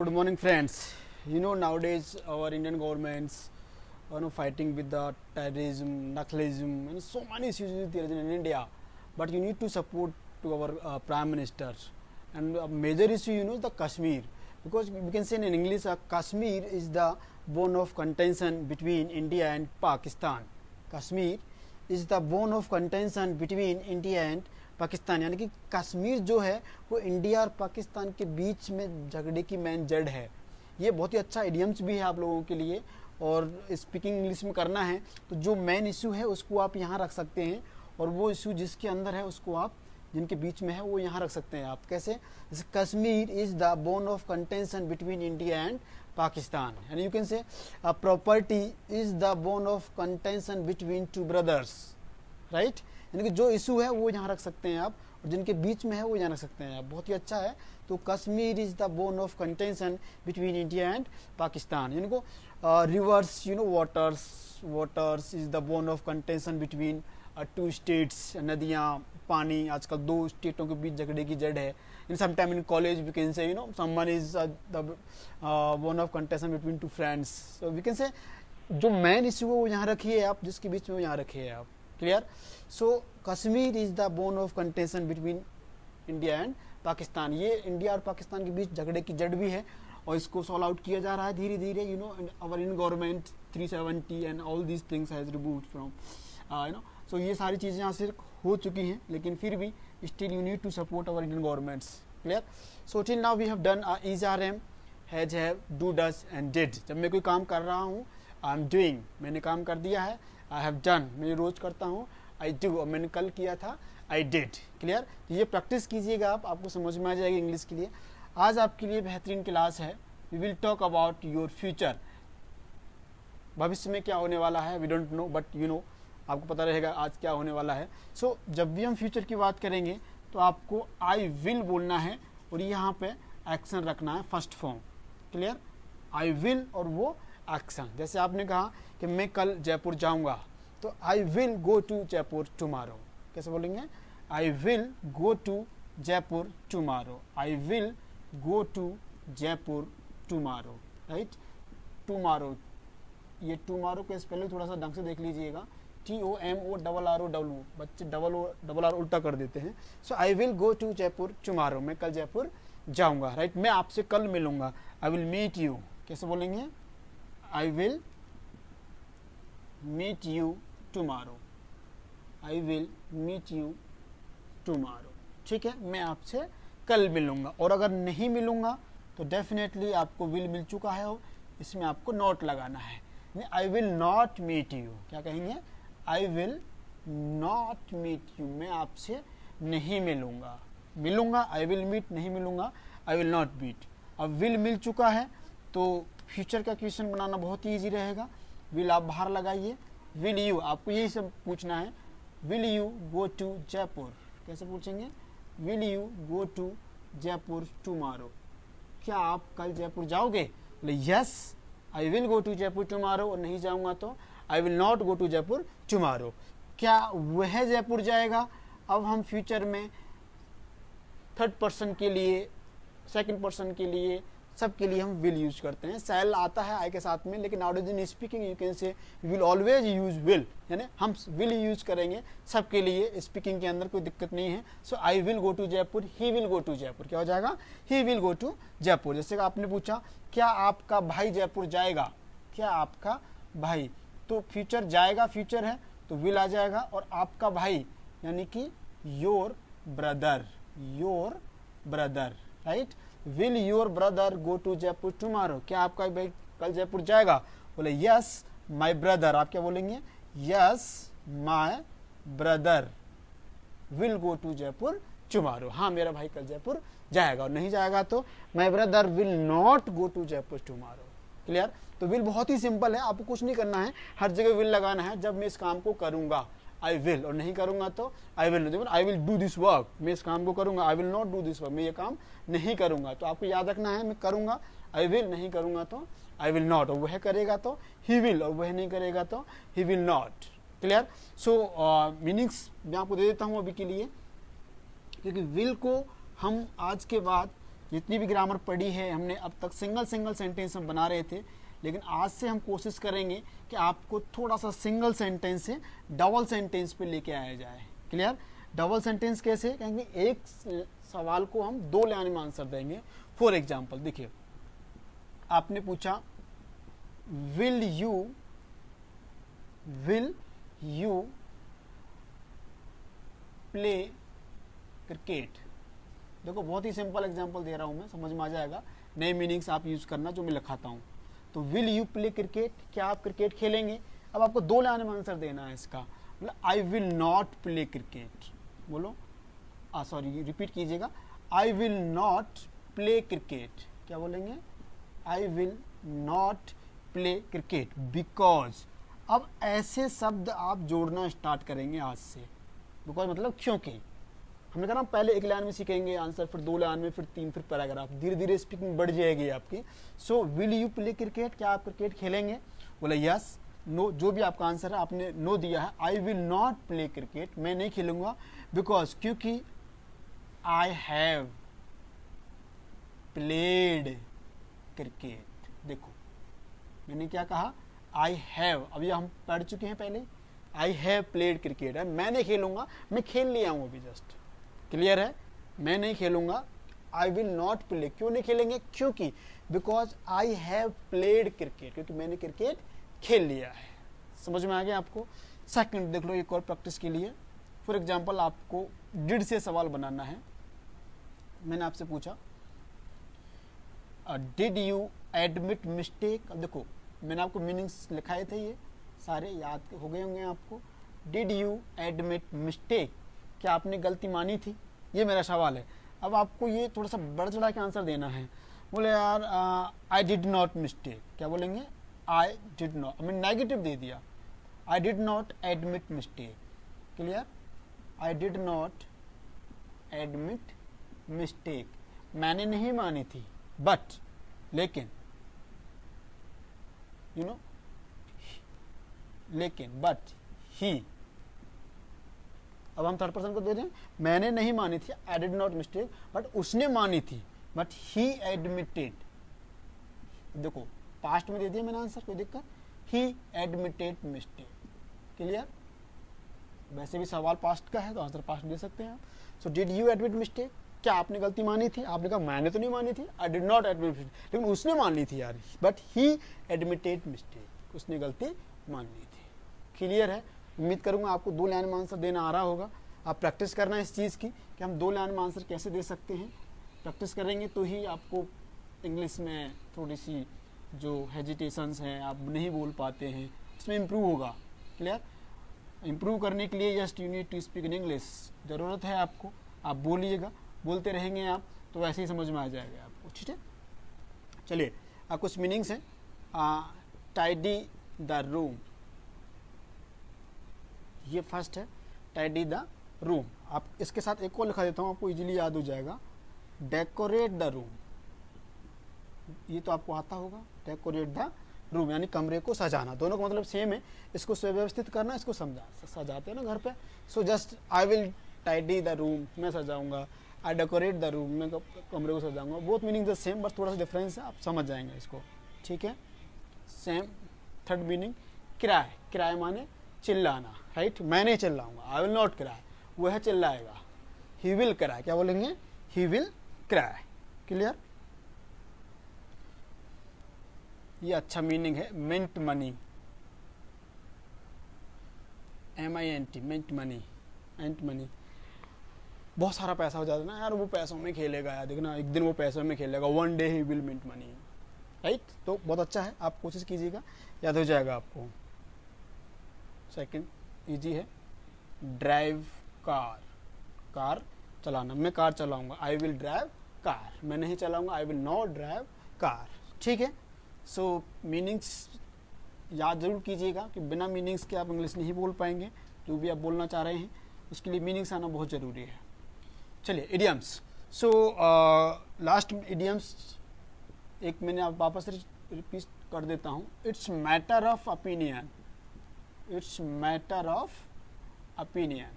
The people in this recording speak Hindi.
Good morning, friends. Nowadays our Indian governments fighting with the terrorism, nationalism, and so many issues there is in India. But you need to support to our Prime Minister. And a major issue, the Kashmir. Because we can say in English, Kashmir is the bone of contention between India and Pakistan. Kashmir is the bone of contention between India and Pakistan, यानी कि कश्मीर जो है वो इंडिया और पाकिस्तान के बीच में झगड़े की मेन जड़ है। ये बहुत ही अच्छा इडियम्स भी है आप लोगों के लिए, और स्पीकिंग इंग्लिश में करना है तो जो मेन इशू है उसको आप यहाँ रख सकते हैं, और वो इशू जिसके अंदर है उसको आप जिनके बीच में है वो यहाँ रख सकते हैं आप। कैसे? जैसे Kashmir is the bone of contention between India and Pakistan, यानी you can say property is the bone of contention between two brothers, right. यानी कि जो इशू है वो यहाँ रख सकते हैं आप, और जिनके बीच में है वो यहाँ रख सकते हैं आप। बहुत ही अच्छा है। तो Kashmir is the bone of contention between India and Pakistan, यानी को reverse waters is the bone of contention between to states. नदियाँ, पानी, आजकल दो स्टेटों के बीच झगड़े की जड़ है। In some time in college we can say someone is the bone of contention between two friends. So we can say जो मेन इशू है वो यहाँ रखिए आप, जिसके बीच में वो यहाँ रखिए आप। Clear? So Kashmir is the bone of contention between India and Pakistan. ये इंडिया और पाकिस्तान के बीच झगड़े की जड़ भी है, और इसको सॉल्व आउट किया जा रहा है धीरे धीरे। Our in government 370 and all these things has removed from so ये सारी चीज़ें यहाँ से हो चुकी हैं, लेकिन फिर भी still you need to support our Indian governments. Clear? So till now we have done ERM, has, have, do, does and did. जब मैं कोई काम कर रहा हूँ, आई एम डूइंग, मैंने काम कर दिया है। आई हैव डन, मैं रोज करता हूँ। आई डू, और मैंने कल किया था, आई डिड। क्लियर? तो ये प्रैक्टिस कीजिएगा आप, आपको समझ में आ जाएगी इंग्लिश के लिए। आज आपके लिए बेहतरीन क्लास है। We will talk about your future. भविष्य में क्या होने वाला है वी डोंट नो, बट आपको पता रहेगा आज क्या होने वाला है। सो जब भी हम फ्यूचर की बात करेंगे तो आपको आई विल बोलना है, और यहाँ पे एक्शन रखना है first form. Clear? I will और वो एक्शन। जैसे आपने कहा कि मैं कल जयपुर जाऊंगा, तो I will go to Jaipur tomorrow. कैसे बोलेंगे? I will go to Jaipur tomorrow. I will go to Jaipur tomorrow, right. Tomorrow, ये टुमारो के स्पेलिंग थोड़ा सा ढंग से देख लीजिएगा। TOMORRO, बच्चे डबल आर उल्टा कर देते हैं। So I will go to Jaipur tomorrow, मैं कल जयपुर जाऊंगा, राइट। मैं आपसे कल मिलूंगा, आई विल मीट यू। कैसे बोलेंगे? I will meet you tomorrow. I will meet you tomorrow. ठीक है, मैं आपसे कल मिलूंगा। और अगर नहीं मिलूंगा तो डेफिनेटली आपको विल मिल चुका है, और इसमें आपको नॉट लगाना है। I will not meet you. क्या कहेंगे? I will not meet you, मैं आपसे नहीं मिलूंगा। मिलूंगा, आई विल मीट, नहीं मिलूंगा, आई विल नॉट मीट। अब विल मिल चुका है तो फ्यूचर का क्वेश्चन बनाना बहुत ही ईजी रहेगा। विल आप बाहर लगाइए। विल यू, आपको यही सब पूछना है। Will you go to Jaipur? कैसे पूछेंगे? Will you go to Jaipur tomorrow? क्या आप कल जयपुर जाओगे? बोले yes, I will go to Jaipur tomorrow. और नहीं जाऊंगा तो I will not go to Jaipur tomorrow. क्या वह जयपुर जाएगा? अब हम फ्यूचर में थर्ड पर्सन के लिए, सेकंड पर्सन के लिए, सबके लिए हम विल यूज करते हैं। सैल आता है आई के साथ में, लेकिन nowadays in speaking you can से विल ऑलवेज यूज विल, यानी हम विल यूज करेंगे सबके लिए। स्पीकिंग के अंदर कोई दिक्कत नहीं है। So I will go to Jaipur, he will go to Jaipur. क्या हो जाएगा? He will go to Jaipur. जैसे कि आपने पूछा क्या आपका भाई जयपुर जाएगा? क्या आपका भाई, तो फ्यूचर जाएगा, फ्यूचर है तो विल आ जाएगा। और आपका भाई यानी कि your brother, your brother, right. Will your brother go to Jaipur tomorrow? क्या आपका भाई कल जयपुर जाएगा? बोले यस माय ब्रदर। आप क्या बोलेंगे? Yes my brother will go to Jaipur tomorrow. हाँ, मेरा भाई कल जयपुर जाएगा। और नहीं जाएगा तो my brother will not go to Jaipur tomorrow. Clear? तो विल बहुत ही सिंपल है, आपको कुछ नहीं करना है, हर जगह विल लगाना है। जब मैं इस काम को करूंगा आई विल, और नहीं करूंगा तो I will do this work. मैं इस काम को करूंगा, आई will not do this work, मैं ये काम नहीं करूंगा। तो आपको याद रखना है, मैं करूंगा आई विल, नहीं करूंगा तो आई विल नॉट। और वह करेगा तो ही विल, और वह नहीं करेगा तो he will not. Clear? So meanings मैं आपको दे देता हूं अभी के लिए, क्योंकि विल को हम आज के बाद जितनी भी ग्रामर पढ़ी है हमने अब तक सिंगल सेंटेंस हम बना रहे थे, लेकिन आज से हम कोशिश करेंगे कि आपको थोड़ा सा सिंगल सेंटेंस से डबल सेंटेंस पे लेके आया जाए। क्लियर? डबल सेंटेंस कैसे? क्योंकि एक सवाल को हम दो लाइन में आंसर देंगे। फॉर एग्जाम्पल देखिए, आपने पूछा विल यू प्ले क्रिकेट। देखो बहुत ही सिंपल एग्जांपल दे रहा हूं मैं, समझ में आ जाएगा। नए मीनिंग्स आप यूज करना जो मैं लिखाता हूं। तो विल यू प्ले क्रिकेट, क्या आप क्रिकेट खेलेंगे? अब आपको दो लाइन में आंसर देना है इसका। मतलब आई विल नॉट प्ले क्रिकेट, बोलो सॉरी रिपीट कीजिएगा, आई विल नॉट प्ले क्रिकेट। क्या बोलेंगे? I will not play cricket because. अब ऐसे शब्द आप जोड़ना स्टार्ट करेंगे आज से। बिकॉज मतलब क्योंकि हमने कहा ना पहले एक लाइन में सीखेंगे आंसर, फिर दो लाइन में, फिर तीन, फिर पैराग्राफ, धीरे धीरे स्पीकिंग बढ़ जाएगी आपकी। So will you play cricket, क्या आप क्रिकेट खेलेंगे? बोला यस, नो, जो भी आपका आंसर है आपने नो दिया है। I will not play cricket, मैं नहीं खेलूंगा, बिकॉज क्योंकि आई हैव प्लेड क्रिकेट। देखो मैंने क्या कहा, आई हैव, अभी हम पढ़ चुके हैं पहले, आई हैव प्लेड क्रिकेट है, मैं नहीं खेलूंगा, मैं खेल लिया हूं अभी जस्ट। क्लियर है? मैं नहीं खेलूंगा, आई विल नॉट प्ले। क्यों नहीं खेलेंगे? क्योंकि because I have played cricket, क्योंकि मैंने क्रिकेट खेल लिया है। समझ में आ गया आपको? सेकंड देख लो एक और प्रैक्टिस के लिए। फॉर एग्जाम्पल आपको डिड से सवाल बनाना है। मैंने आपसे पूछा डिड यू एडमिट मिस्टेक। अब देखो मैंने आपको मीनिंग्स लिखाए थे, ये सारे याद हो गए होंगे आपको। डिड यू एडमिट मिस्टेक, क्या आपने गलती मानी थी? ये मेरा सवाल है। अब आपको ये थोड़ा सा बढ़ चढ़ा के आंसर देना है। बोले यार आई डिड नॉट मिस्टेक, क्या बोलेंगे? आई डिड नॉट, मैंने नेगेटिव दे दिया, I did not admit mistake. Clear? I did not admit mistake, मैंने नहीं मानी थी, बट लेकिन यू नो, लेकिन बट ही। अब हम थर्ड पर्सन को दे रहे हैं, मैंने नहीं मानी थी, I did not mistake, but उसने मानी थी, बट ही एडमिटेड। देखो पास्ट में दे दिया मैंने आंसर, कोई दिक्कत? ही एडमिटेड मिस्टेक। क्लियर? वैसे भी सवाल पास्ट का है तो आंसर पास्ट दे सकते हैं आप। So did you admit mistake, क्या आपने गलती मानी थी? आपने कहा मैंने तो नहीं मानी थी, I did not admit mistake, लेकिन उसने मान ली थी यार, बट ही एडमिटेड मिस्टेक, उसने गलती मान ली थी। क्लियर है? उम्मीद करूंगा आपको दो लाइन में आंसर देना आ रहा होगा। आप प्रैक्टिस करना इस चीज़ की कि हम दो लाइन में आंसर कैसे दे सकते हैं। प्रैक्टिस करेंगे तो ही आपको इंग्लिश में थोड़ी सी जो हेजिटेशंस हैं, आप नहीं बोल पाते हैं, उसमें इम्प्रूव होगा। क्लियर? इम्प्रूव करने के लिए just you need to speak in English. ज़रूरत है आपको, आप बोलिएगा, बोलते रहेंगे आप तो वैसे ही समझ में आ जाएगा आपको। ठीक है? चलिए कुछ मीनिंग्स हैं। टाइडी द रूम, ये फर्स्ट है, टाइडी द रूम। आप इसके साथ एक और लिखा देता हूँ, आपको इजीली याद हो जाएगा। डेकोरेट द रूम, ये तो आपको आता होगा। डेकोरेट द रूम यानी कमरे को सजाना, दोनों का मतलब सेम है। इसको सुव्यवस्थित करना, इसको सजाते हैं ना घर पे। So just I will tidy the room, मैं सजाऊंगा। आई डेकोरेट द रूम, मैं कमरे को सजाऊंगा। बोथ मीनिंग द सेम, बस थोड़ा सा डिफरेंस है, आप समझ जाएंगे इसको। ठीक है? सेम। थर्ड मीनिंग किराए, किराए माने चिल्लाना, राइट? मैं नहीं चिल्लाऊंगा, आई विल नॉट क्राई, वह चिल्लाएगा। ही विल क्राई, क्या बोलेंगे? He will cry. क्लियर? ये अच्छा मीनिंग है। Mint money, MINT, mint money, mint money. बहुत सारा पैसा हो जाता है ना यार, वो पैसों में खेलेगा यार, देखना एक दिन वो पैसों में खेलेगा, one day he will mint money, right? तो बहुत अच्छा है, आप कोशिश कीजिएगा, याद हो जाएगा आपको। सेकंड इजी है, ड्राइव कार, कार चलाना, मैं कार चलाऊंगा, आई विल ड्राइव कार, मैं नहीं चलाऊंगा, आई विल नॉट ड्राइव कार। ठीक है? सो मीनिंग्स याद जरूर कीजिएगा कि बिना मीनिंग्स के आप इंग्लिश नहीं बोल पाएंगे। जो भी आप बोलना चाह रहे हैं उसके लिए मीनिंग्स आना बहुत ज़रूरी है। चलिए इडियम्स। सो लास्ट इडियम्स एक मैंने आप वापस रिपीट कर देता हूँ। It's matter of opinion, it's matter of opinion,